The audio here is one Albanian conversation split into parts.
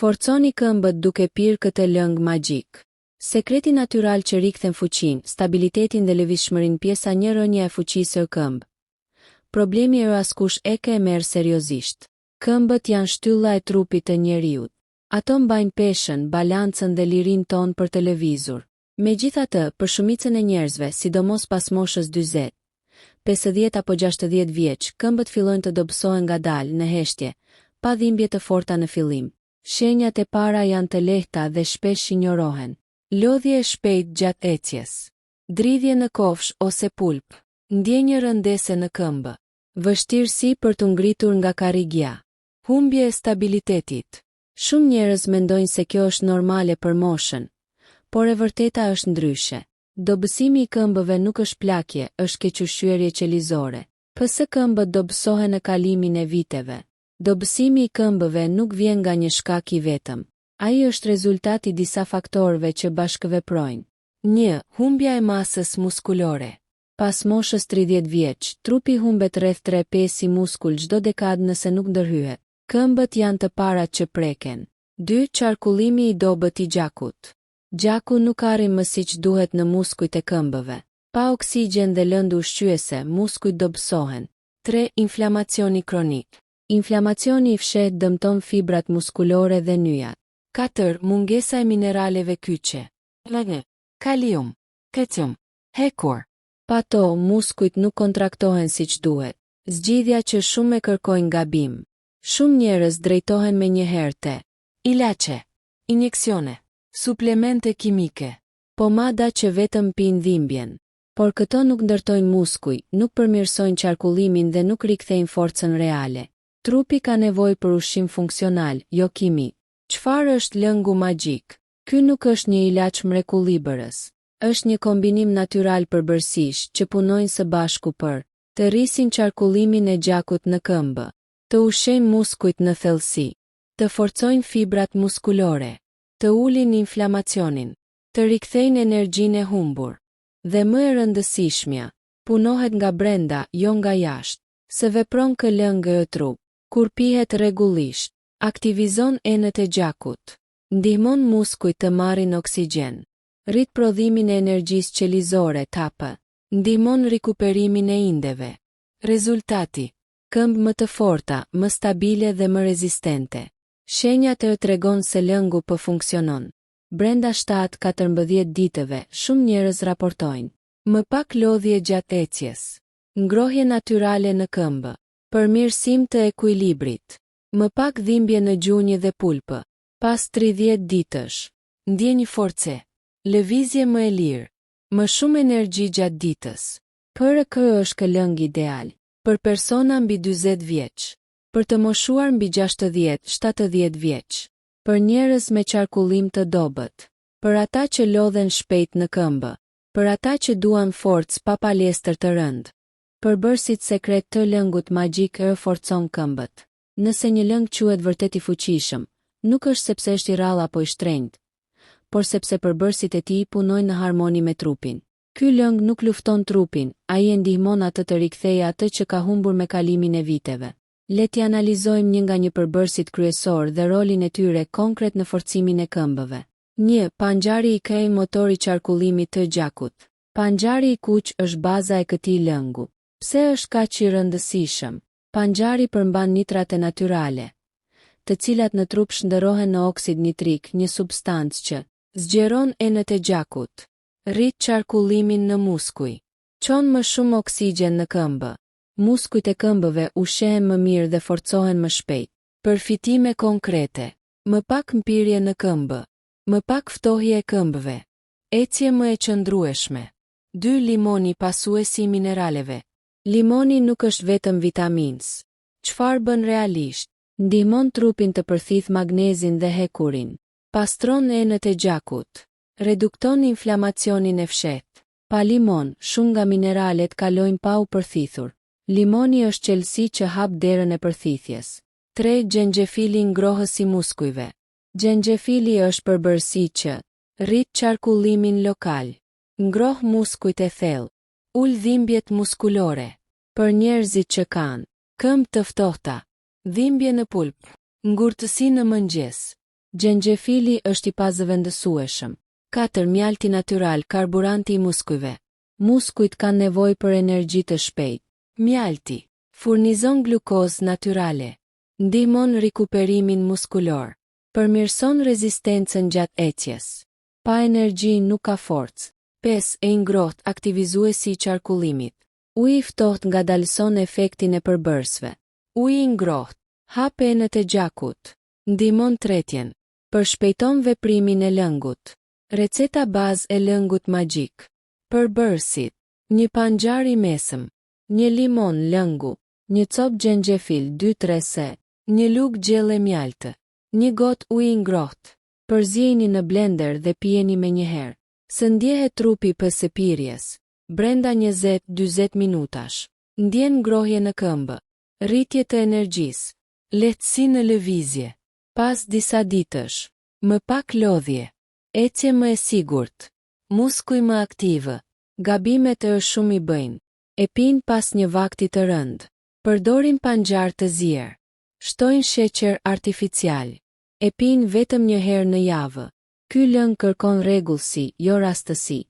Forconi këmbët duke pirë këtë lëng magjik. Sekreti natyral që rikthen fuqinë, stabilitetin dhe lëvizshmërinë pjesa një rënja e fuqisë këmbë. Problemi askush e ka e merr seriozisht. Këmbët janë shtylla e trupit të njeriut. Ato mbajnë peshën, balancën dhe lirinë tonë për të lëvizur. Megjithatë, për shumicën e njerëzve, sidomos pas moshës 40, 50 apo 60 vjeç, këmbët fillojnë të dobësohen ngadalë në heshtje, pa dhimbje të forta në fillim. Shenjat e para janë të lehta dhe shpesh injorohen. Lodhje e shpejtë gjatë ecjes. Dridhje në kofsh ose pulp. Ndjenjë rëndese në këmbë. Vështirësi për të ngritur nga karrigja. Humbje e stabilitetit. Shumë njerëz mendojnë se kjo është normale për moshën, por e vërteta është ndryshe. Dobësimi i këmbëve nuk është plakje, është kequshqyerje qelizore. Pse këmbët dobësohen në kalimin e viteve? Dobësimi i këmbëve nuk vjen nga një shkak i vetëm. Ai është rezultati i disa faktorëve që bashkëveprojnë. 1. Humbja e masës muskulore. Pas moshës 30 vjeç, trupi humbet rreth 3-5 muskull çdo dekadë nëse nuk ndërhyhet. Këmbët janë të parat që preken. 2. Qarkullimi i dobët i gjakut. Gjaku nuk arrin më siç duhet në muskujt e këmbëve. Pa oksigjen dhe lëndë ushqyese, muskujt dobësohen. 3. Inflamacioni kronik. Inflamacioni i fshehtë dëmton fibrat muskulore dhe nyjat. 4. Mungesa e mineraleve kyçe. Kalium, kalcium, hekur. Pa to, muskujt nuk kontraktohen siç duhet. Zgjidhja që shumë e kërkojnë gabim. Shumë njerëz drejtohen menjëherë te ilaçe, injeksione, suplemente kimike, pomada që vetëm pinë dhimbjen. Por këto nuk ndërtojnë muskuj, nuk përmirësojnë qarkullimin dhe nuk rikthejnë forcën reale. Trupi ka nevojë për ushqim funksional, jo kimik. Çfarë është lëngu magjik? Ky nuk është një ilaç mrekullibërës. Është një kombinim natyral përbërësish që punojnë së bashku për të rrisin qarkullimin e gjakut në këmbë, të ushqejnë muskujt në thellësi, të forcojnë fibrat muskulore, të ulin inflamacionin, të rikthejnë energjinë e humbur. Dhe më e rëndësishmja, punohet nga brenda, jo nga jashtë. Se vepron kë lëngë e trup, kur pihet rregullisht, aktivizon enët e gjakut, ndihmon muskujt të marrin oksigjen, rrit prodhimin e energjisë qelizore TAP, ndihmon rikuperimin e indeve. Rezultati: këmbë më të forta, më stabile dhe më rezistente. Shenjat e tregon se lëngu po funksionon. Brenda 7-14 ditëve, shumë njerëz raportojnë më pak lodhje gjatë ecjes, ngrohje natyrale në këmbë, përmirësim të ekuilibrit, më pak dhimbje në gjunjë dhe pulpë. Pas 30 ditësh, ndjenjë force, lëvizje më e lirë, më shumë energji gjatë ditës. Kë është këllëng ideal për persona mbi 40 vjeç, për të moshuar mbi 60-70 vjeç, për njerëz me qarkullim të dobët, për ata që lodhen shpejt në këmbë, për ata që duan forcë pa palestër të rëndë. Përbërësit sekret të lëngut magjik forcon këmbët. Nëse një lëng quhet vërtet i fuqishëm, nuk është sepse është i rrallë apo i shtrenjtë, por sepse përbërësit e tij punojnë në harmoni me trupin. Ky lëng nuk lufton trupin, ai e ndihmon atë të rikthejë atë që ka humbur me kalimin e viteve. Le t'i analizojmë një nga një përbërësit kryesor dhe rolin e tyre konkret në forcimin e këmbëve. 1. Panxhari i këmbë, motori i qarkullimit të gjakut. Panxhari i kuq është baza e këtij lëngu. Pse është kaq i rëndësishëm? Panxhari përmban nitrate natyrale, të cilat në trup shndërrohen në oksid nitrik, një substancë që zgjeron enët e gjakut, rrit qarkullimin në muskuj, çon më shumë oksigjen në këmbë. Muskujt e këmbëve ushqehen më mirë dhe forcohen më shpejt. Përfitime konkrete: më pak mpirje në këmbë, më pak ftohje e këmbëve, ecje më e qëndrueshme. 2. Limoni, pasuesi i mineraleve. Limoni nuk është vetëm vitamins. Çfarë bën realisht? Ndihmon trupin të përthith magnezin dhe hekurin. Pastron enët e gjakut. Redukton inflamacionin e fshehtë. Pa limon, shumë nga mineralet kalojnë pa u përthithur. Limoni është qelësi që hap derën e përthithjes. 3. Xhenxhefili, ngrohësi i muskujve. Xhenxhefili është përbërësi që rrit qarkullimin lokal, ngroh muskujt e thellë, ul dhimbjet muskulore. Për njerëzit që kanë këmbë të ftohta, dhimbje në pulp, ngurtësi në mëngjes, Xhenxhefili është i pazëvendësueshëm. 4. Mjalti natyral, karburanti i muskujve. Muskujt kanë nevojë për energji të shpejtë. Mjalti furnizon glukozë natyrale. Ndihmon rikuperimin muskulor. Përmirëson rezistencën gjatë ecjes. Pa energji nuk ka forcë. 5. E ngrohtë, aktivizuesi i qarkullimit. Uji i ftohtë ngadalëson efektin e përbërësve. Uji i ngrohtë hap enët e gjakut. Ndihmon tretjen. Përshpejton veprimin e lëngut. Receta bazë e lëngut magjik. Përbërësit: një panxhar i mesëm, një limon lëngu, një copë xhenxhefil 2-3 se, një lugë gjelle mjaltë, një gotë ujë i ngrohtë. Përzjeni në blender dhe pijeni menjëherë. Së ndjehet trupi pas së pirjes, brenda 20-40 minutash. Ndjen ngrohje në këmbë, rritje të energjisë, lehtësi në lëvizje. Pas disa ditësh, më pak lodhje, ecje më e sigurt, muskuj më aktivë, gabimet e shumë i bëjnë. E pinë pas një vakti të rëndë. Përdorin panxhar të zier. Shtojnë sheqer artificial. E pinë vetëm një herë në javë. Ky lëng kërkon rregullsi, jo rastësi.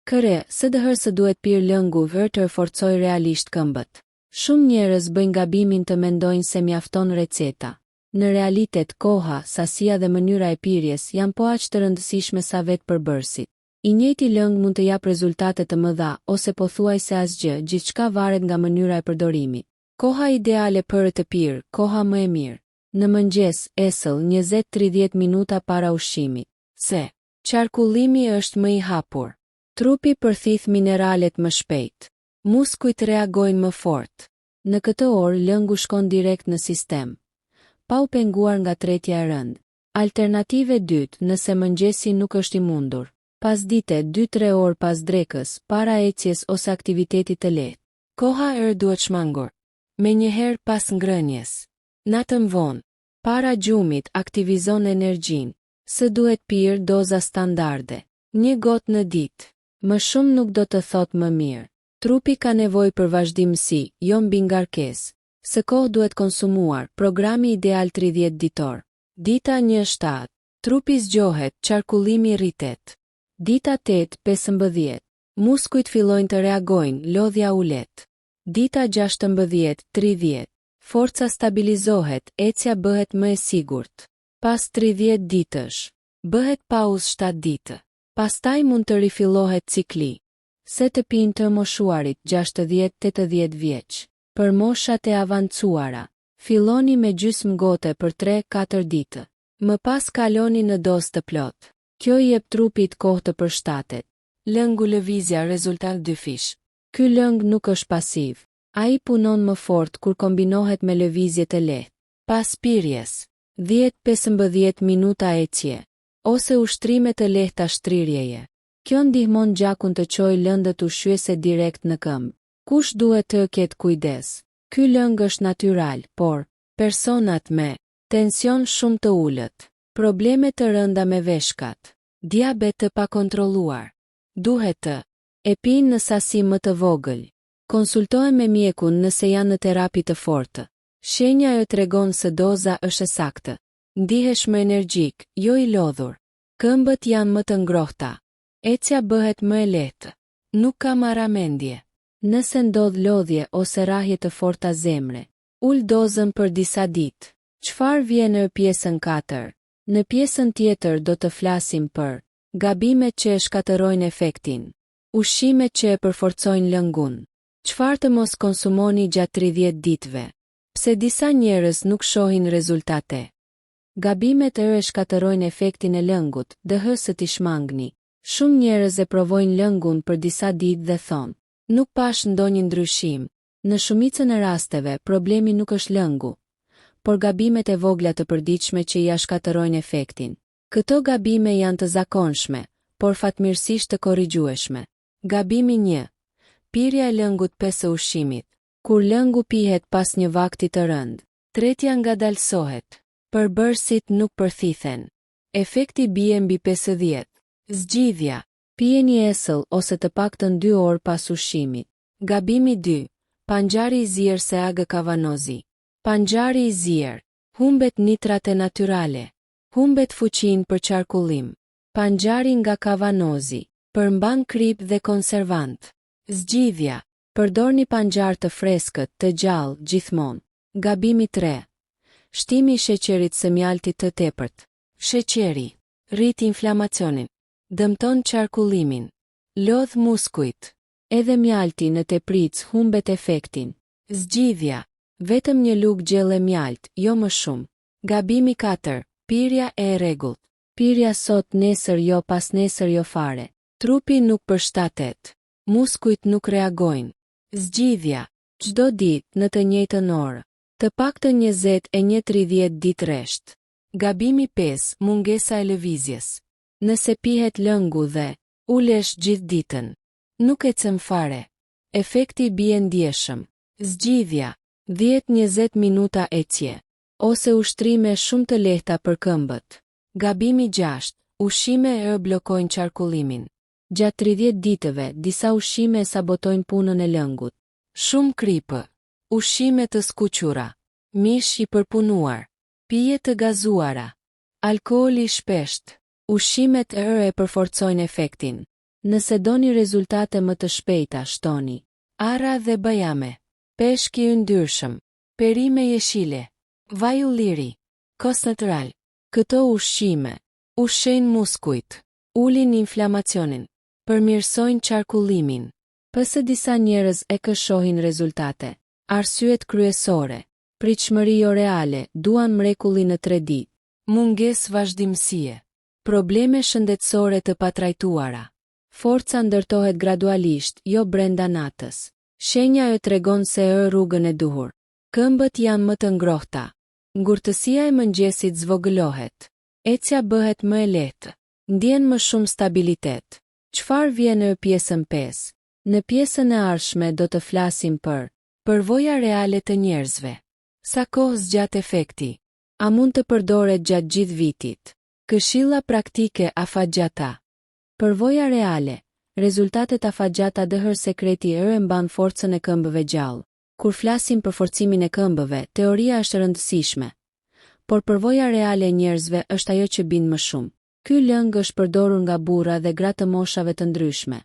Këre, së dëherë duhet pirë lëngu vër të forcoj realisht këmbët. Shumë njerëz bëjnë gabimin të mendojnë se mjafton receta. Në realitet koha, sasia dhe mënyra e pirjes janë po aq të rëndësishme sa vetë përbërësit. I njëjti lëng mund të jap rezultate të mëdha ose pothuajse asgjë, gjithçka varet nga mënyra e përdorimit. Koha ideale për të pirë, koha më e mirë. Në mëngjes, esëll 20-30 minuta para ushqimit. Se qarkullimi është më i hapur. Trupi përthith mineralet më shpejt. Muskujt reagojnë më fort. Në këtë orë lëngu shkon direkt në sistem, pa u penguar nga tretja e rëndë. Alternative dytë, nëse mëngjesi nuk është i mundur. Pas dite 2-3 orë pas drekës, para ecjes ose aktivitetit të lehtë. Koha duhet shmangur. Menjëherë pas ngrënjes. Natën vonë, para gjumit aktivizon energjinë. Së duhet pirë doza standarde. 1 gotë në ditë. Më shumë nuk do të thotë më mirë. Trupi ka nevojë për vazhdimsi, jo mbi ngarkesë. Së kohë duhet konsumuar, programi ideal 30 ditor. Dita 1-7. Trupi zgjohet, qarkullimi rritet. Dita 8-15. Muskujt fillojnë të reagojnë, lodhja ulet. Dita 16-30. Forca stabilizohet, ecja bëhet më e sigurt. Pas 30 ditësh, bëhet pauzë 7 ditë. Pastaj mund të rifillohet cikli. Se të pinë të moshuarit 60-80 vjeç. Për moshat e avancuara, filloni me gjysmë gote për 3-4 ditë. Më pas kaloni në dozë të plotë. Kjo i jep trupit kohë të përshtatet. Lëngu lëvizja rezultat dyfish. Ky lëng nuk është pasiv. Ai punon më fort kur kombinohet me lëvizje të lehtë. Pas pirjes, 10-15 minuta ecje, ose ushtrime të lehta shtrirjeje. Kjo ndihmon gjakun të çojë lëndët ushqyese direkt në këmbë. Kush duhet të ketë kujdes? Ky lëng është natyral, por personat me tension shumë të ulët, probleme të rënda me veshkat, diabet të pakontrolluar, duhet të e pinë në sasi më të vogël. Konsultohen me mjekun nëse janë në terapi të fortë. Shenja e tregon se doza është e saktë. Ndihesh më energjik, jo i lodhur. Këmbët janë më të ngrohta. Ecja bëhet më e lehtë. Nuk ka marramendje. Nëse ndodh lodhje ose rrahje të forta zemre, ul dozën për disa ditë. Çfarë vjen në pjesën 4? Në pjesën tjetër do të flasim për gabimet që e shkatërrojnë efektin, ushqimet që e përforcojnë lëngun. Çfarë të mos konsumoni gjatë 30 ditëve? Pse disa njerëz nuk shohin rezultate? Gabimet e shkatërrojnë efektin e lëngut, dëhësë t'i shmangni. Shumë njerëz e provojnë lëngun për disa ditë dhe thonë, nuk pash ndonjë ndryshim. Në shumicën e rasteve, problemi nuk është lëngu, por gabimet e vogla të përditshme që ja shkatërrojnë efektin. Këto gabime janë të zakonshme, por fatmirësisht të korrigjueshme. Gabimi 1. Pirja e lëngut pas ushqimit. Kur lëngu pihet pas një vakti të rëndë, tretja ngadalësohet. Përbërësit nuk përthithen. Efekti bie mbi 50. Zgjidhja. Pijeni esëll ose të paktën 2 orë pas ushqimit. Gabimi 2. Panxhari i zier se agë kavanozi. Panxhari i zier humbet nitrate natyrale. Humbet fuqinë për qarkullim. Panxari nga kavanozi. Përmban krip dhe konservant. Zgjidhja. Përdorni panxar të freskët, të gjallë, gjithmonë. Gabimi 3. Shtimi i sheqerit së mjaltit të tepërt. Sheqeri rrit inflamacionin, dëmton qarkullimin, lodh muskujt. Edhe mjalti në tepric humbet efektin. Zgjidhja. Vetëm një lugë gjelle mjalt, jo më shumë. Gabimi 4. Pirja e rregullt. Pirja sot nesër jo, pas nesër jo fare. Trupi nuk përshtatet. Muskujt nuk reagojnë. Zgjidhja. Çdo ditë në të njëjtën orë. Të paktën 20-30 ditë rresht. Gabimi 5. Mungesa e lëvizjes. Nëse pihet lëngu dhe ulesh gjithë ditën, nuk ecëm fare. Efekti bie ndjeshëm. Zgjidhja. 10-20 minuta ecje. Ose ushtrime shumë të lehta për këmbët. Gabimi 6. Ushqime e blokojnë qarkullimin. Gjatë 30 ditëve, disa ushqime sabotojnë punën e lëngut. Shumë kripë. Ushqime të skuqura. Mish i përpunuar. Pije të gazuara. Alkooli i shpesht. Ushqimet e përforcojnë efektin. Nëse doni rezultate më të shpejta, shtoni ara dhe bajame, peshk i yndyrshëm, perime jeshile, vaj ulliri, kos natyral. Këto ushqime ushqejnë muskujt, ulin inflamacionin, përmirësojnë qarkullimin. Pse disa njerëz e këshohin rezultate? Arsyet kryesore. Pritshmëri jo reale, duan mrekulli në 3 ditë. Mungesë vazhdimësie. Probleme shëndetësore të patrajtuara. Forca ndërtohet gradualisht, jo brenda natës. Shenja e tregon se rrugën e duhur. Këmbët janë më të ngrohta. Ngurtësia e mëngjesit zvogëlohet. Ecja bëhet më e lehtë. Ndjen më shumë stabilitet. Çfarë vjen në pjesën 5? Në pjesën e ardhshme do të flasim për përvoja reale të njerëzve. Sa kohë zgjat efekti? A mund të përdoret gjatë gjithë vitit? Këshilla praktike afatgjata. Përvoja reale. Rezultatet afatgjata dëhër sekreti e mban forcën e këmbëve gjallë. Kur flasim për forcimin e këmbëve, teoria është rëndësishme. Por përvoja reale e njerëzve është ajo që bën më shumë. Ky lëng është përdorur nga burra dhe gra të moshave të ndryshme.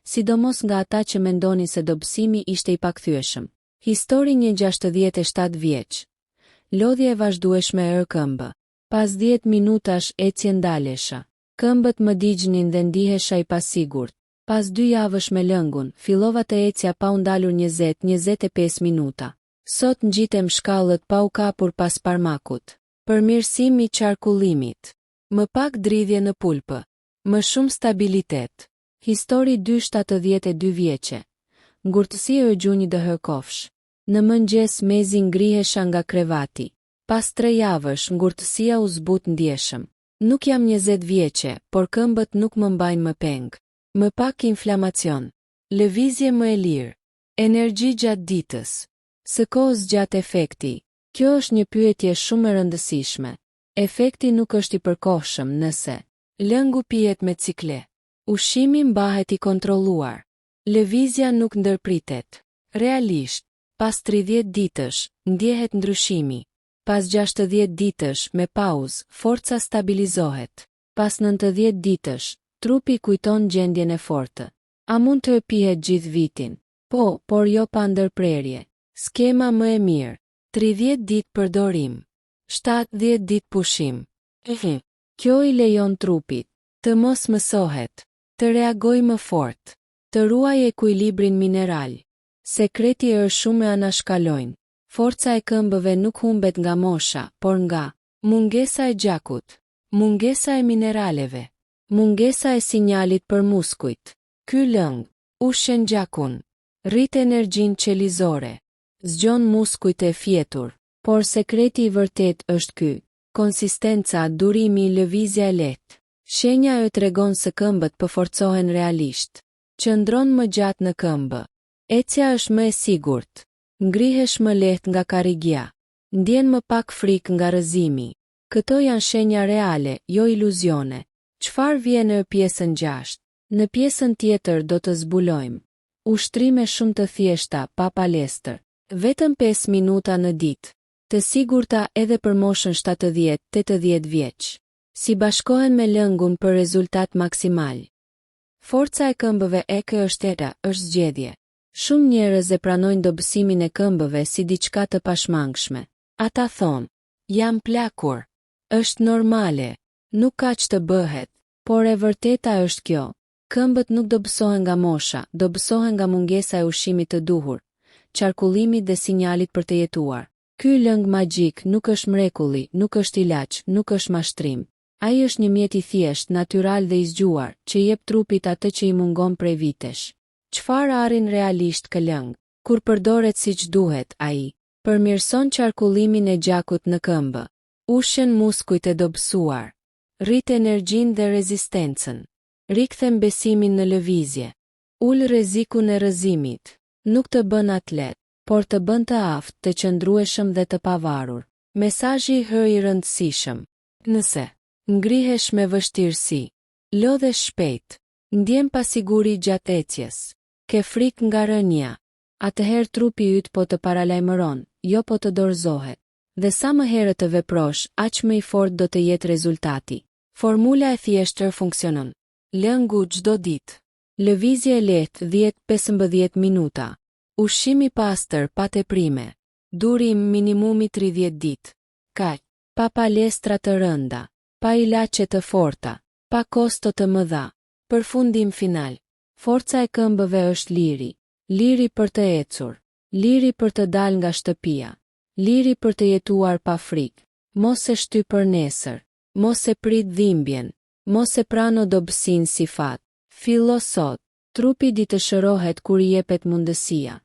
Sidomos nga ata që mendonin se dobësimi ishte i pakthyeshëm. Histori një 67 vjeç. Lodhje e vazhdueshme e këmbë. Pas 10 minutash ecje ndalesha. Këmbët më digjnin dhe ndihesha i pasigurt. Pas 2 javësh me lëngun, fillova të ecja pa u ndalur 20-25 minuta. Sot ngjitem shkallët pa u kapur pas parmakut. Përmirësim i qarkullimit. Më pak dridhje në pulpë. Më shumë stabilitet. Histori 72 vjeçe. Ngurtësi e gjunjë dëhër kofsh. Në mëngjes mezi ngrihesha nga krevati. Pas 3 javësh ngurtësia u zbut ndjeshëm. Nuk jam 20 vjeçe, por këmbët nuk më mbajnë më peng. Më pak inflamacion. Lëvizje më e lirë. Energji gjatë ditës. Së kohës gjatë efekti. Kjo është një pyetje shumë e rëndësishme. Efekti nuk është i përkohshëm nëse lëngu pihet me cikle. Ushqimi mbahet i kontrolluar. Lëvizja nuk ndërpritet. Realisht, pas 30 ditësh, ndjehet ndryshimi. Pas 60 ditësh, me pauzë, forca stabilizohet. Pas 90 ditësh, trupi kujton gjendjen e fortë. A mund të pihet gjithë vitin? Po, por jo pa ndërprerje. Skema më e mirë. 30 ditë përdorim. 70 ditë pushim. Kjo i lejon trupit të mos mësohet, të reagoj më fort, të ruaj ekuilibrin mineral. Sekreti është shumë e anashkalojnë. Forca e këmbëve nuk humbet nga mosha, por nga mungesa e gjakut, mungesa e mineraleve, mungesa e sinjalit për muskujt. Ky lëng ushqen gjakun, rrit energjinë qelizore, zgjon muskujt e fjetur, por sekreti i vërtet është ky: konsistenca, durimi, lëvizja e lehtë. Shenja e tregon se këmbët përforcohen realisht. Qëndron më gjatë në këmbë. Ecja është më e sigurt. Ngrihesh më lehtë nga karrigja. Ndjen më pak frikë nga rrëzimi. Këto janë shenja reale, jo iluzione. Çfarë vjen në pjesën 6? Në pjesën tjetër do të zbulojmë ushtrime shumë të thjeshta, pa palestër. Vetëm 5 minuta në ditë. të sigurta edhe për moshën 70-80 vjeç. Si bashkohen me lëngun për rezultat maksimal. Forca e këmbëve është zgjedhje. Shumë njerëz e pranojnë dobësimin e këmbëve si diçka të pashmangshme. Ata thonë, jam plakur, është normale, nuk ka që të bëhet, por e vërteta është kjo. Këmbët nuk dobësohen nga mosha, dobësohen nga mungesa e ushqimit të duhur, qarkullimit dhe sinjalit për të jetuar. Ky lëng magjik nuk është mrekulli, nuk është ilaç, nuk është mashtrim. Ai është një mjet i thjesht, natyral dhe i zgjuar, që jep trupit atë që i mungon prej vitesh. Çfarë arrin realisht ky lëng? Kur përdoret siç duhet, ai përmirëson qarkullimin e gjakut në këmbë, ushqen muskujt e dobësuar, rrit energjinë dhe rezistencën, rikthen besimin në lëvizje, ul rrezikun e rrëzimit, nuk të bën atlet, por të bën të aftë, të qëndrueshëm dhe të pavarur. Mesazhi i rëndësishëm. Nëse ngrihesh me vështirësi, lodhesh shpejt, ndjen pasiguri gjatë ecjes, ke frikë nga rënja, atëherë trupi yt po të paralajmëron, jo po të dorëzohet. Dhe sa më herët të veprosh, aq më i fortë do të jetë rezultati. Formula e thjeshtër funksionon. Lëngu çdo ditë. Lëvizje e lehtë 10-15 minuta. Ushqim i pastër pa teprime. Durim minimumi 30 ditë. Kaq, pa palestra të rënda, pa ilaçe të forta, pa kosto të mëdha. Përfundim final. Forca e këmbëve është liri. Liri për të ecur, liri për të dalë nga shtëpia, liri për të jetuar pa frikë. Mos e shty për nesër, mos e prit dhimbjen, mos e prano dobësinë si fat. Fillo sot. Trupi di të shërohet kur i jepet mundësia.